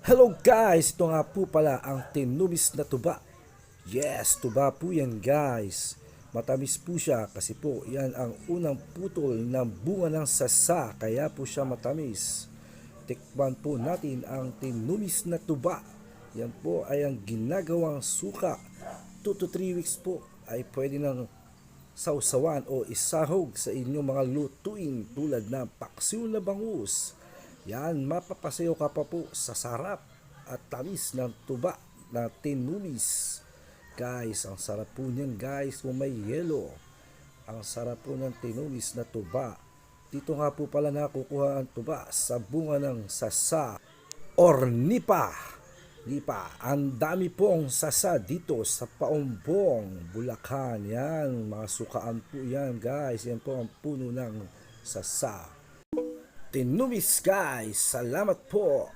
Hello guys! Ito nga po pala ang tinubis na tuba. Yes, tuba po yan guys. Matamis po siya kasi po yan ang unang putol ng bunga ng sasa. Kaya po siya matamis. Tikman po natin ang tinubis na tuba. Yan po ay ang ginagawang suka. 2 to 3 weeks po ay pwede nang sausawan o isahog sa inyong mga lutuin tulad ng paksiw na bangus. Yan, mapapasayo ka pa po sa sarap at tamis ng tuba na tinumis. Guys, ang sarap po niyan guys kung may yelo. Ang sarap po ng tinumis na tuba. Dito nga po pala nakukuha ang tuba sa bunga ng sasa or nipa. Nipa, ang dami pong sasa dito sa Paumbong, Bulacan. Yan, mga sukaan po yan guys. Yan po ang puno ng sasa. Tinumis guys, salamat po.